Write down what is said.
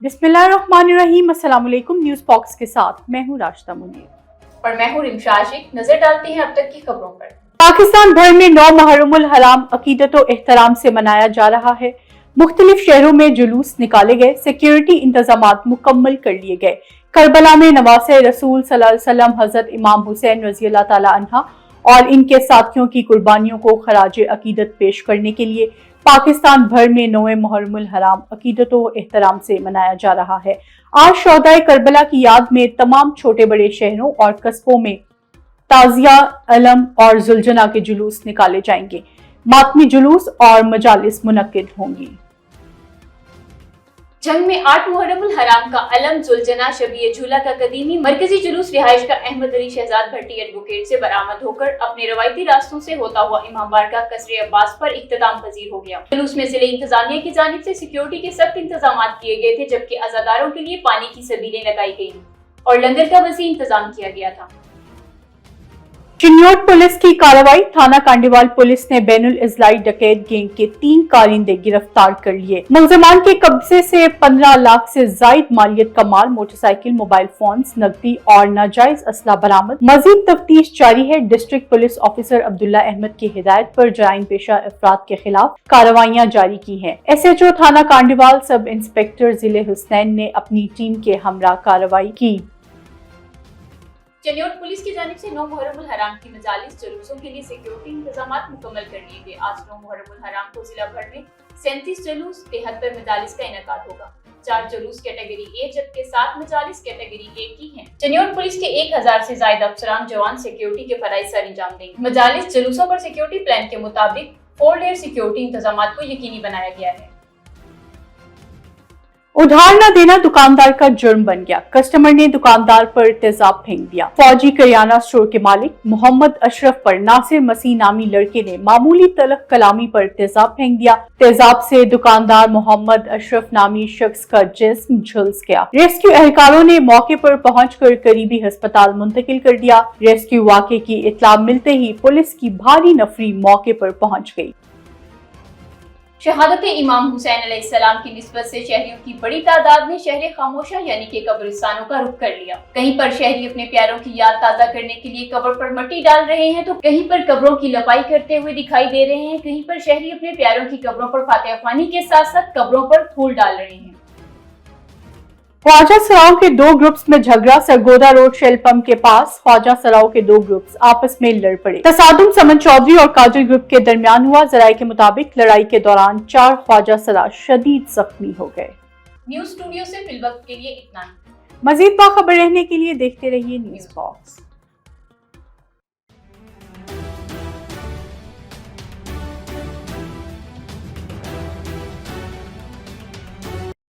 बिस्मिल्लाहिर्रहमानिर्रहीम। अस्सलाम वालेकुम। न्यूज़ बॉक्स के साथ मैं हूँ राशिदा मुनीर और मैं हूँ रिमशा आशिक। नजर डालते हैं अब तक की खबरों पर। पाकिस्तान भर में 9 मुहर्रमुल हराम अकीदत व एहतराम से मनाया जा रहा है। मुख्तलिफ शहरों में जुलूस निकाले गए, सिक्योरिटी इंतजामात मुकम्मल कर लिए गए। करबला में नवासे रसूल सल्लल्लाहु अलैहि वसल्लम हजरत इमाम हुसैन रज़ियल्लाहु ताला अन्हा और इनके साथियों की कुर्बानियों को खराज अकीदत पेश करने के लिए पाकिस्तान भर में 9 मुहर्रमुल हराम अकीदत व एहतराम से मनाया जा रहा है। आज शोहदाए करबला की याद में तमाम छोटे बड़े शहरों और कस्बों में ताजिया, अलम और जुलजना के जुलूस निकाले जाएंगे। मातमी जुलूस और मजालिस मुनक्किद होंगी। जंग में 8 मुहर्रमुल हराम का अलम, जुलजना, शबीए झूला का कदीमी मरकजी जुलूस रिहाइश का अहमद अली शहजाद भट्टी एडवोकेट से बरामद होकर अपने रवायती रास्तों से होता हुआ इमाम बारगाह कसरे अब्बास पर इख्तिताम पजीर हो गया। जुलूस में जिले इंतजामिया की जानिब से सिक्योरिटी के सख्त इंतजाम किए गए थे, जबकि अज़ादारों के लिए पानी की सबीलें लगाई गई और लंगर का वसी इंतजाम किया गया था। चिन्योट पुलिस की कार्रवाई। थाना कांडीवाल पुलिस ने बैनुल इजलाई डकैत गैंग के 3 कारिंदे गिरफ्तार कर लिए। मुलजमान के कब्जे से 15 लाख से जायद मालियत का माल, मोटरसाइकिल, मोबाइल फोन्स, नकदी और नाजायज असला बरामद। मजीद तफ्तीश जारी है। District police officer Abdullah Ahmed की हिदायत पर जराइम पेशा अफराद के खिलाफ कार्रवाइयां जारी की हैं। SHO थाना कांडीवाल सब इंस्पेक्टर जिले हुसैन ने अपनी टीम के हमरा कार्रवाई की। चिन्योट पुलिस की जानिब से 9 मुहर्रमुल हराम की मजालिस जुलूसों के लिए सिक्योरिटी इंतजामात मुकम्मल कर लिए गए। आज 9 मुहर्रमुल हराम को जिला भर में 37 जुलूस, 73 मजालिस का इनेकाद होगा। 4 जुलूस कैटेगरी ए जबकि 7 मजालिस कैटेगरी ए की हैं। चिन्योट पुलिस के 1000 से ज्यादा अफसरान जवान सिक्योरिटी के फराइज सर अंजाम देंगे। मजालिस जुलूसों पर सिक्योरिटी प्लान के मुताबिक 4 लेयर सिक्योरिटी इंतजामात को यकीनी बनाया गया है। उधार न देना दुकानदार का जुर्म बन गया। कस्टमर ने दुकानदार पर तेजाब फेंक दिया। फौजी करियाना स्टोर के मालिक मोहम्मद अशरफ पर नासिर मसीह नामी लड़के ने मामूली तलख कलामी पर तेजाब फेंक दिया। तेजाब से दुकानदार मोहम्मद अशरफ नामी शख्स का जिस्म झुलस गया। रेस्क्यू एहलकारों ने मौके पर पहुंचकर करीबी अस्पताल मुंतकिल कर दिया। रेस्क्यू वाक़े की इत्तला मिलते ही पुलिस की भारी नफरी मौके पर पहुंच गई। शहादत इमाम हुसैन अलैहिस्सलाम की निस्बत से शहरियों की बड़ी तादाद ने शहर खामोशा यानी कि कब्रिस्तानों का रुख कर लिया। कहीं पर शहरी अपने प्यारों की याद ताज़ा करने के लिए कब्र पर मिट्टी डाल रहे हैं, तो कहीं पर कब्रों की लपाई करते हुए दिखाई दे रहे हैं। कहीं पर शहरी अपने प्यारों की कब्रों पर फातिहा ख्वानी के साथ साथ कब्रों पर फूल डाल रहे हैं। ख्वाजा सराओं के 2 ग्रुप्स में झगड़ा। सरगोदा रोड शेल पंप के पास ख्वाजा सराओं के 2 ग्रुप्स आपस में लड़ पड़े। तसादुम समन चौधरी और काजल ग्रुप के दरमियान हुआ। जराये के मुताबिक लड़ाई के दौरान 4 ख्वाजा सरा शदीद जख्मी हो गए। न्यूज़ स्टूडियो से फिलवक्त के लिए इतना ही। मजीद बाखबर रहने के लिए देखते रहिए न्यूज़ बॉक्स।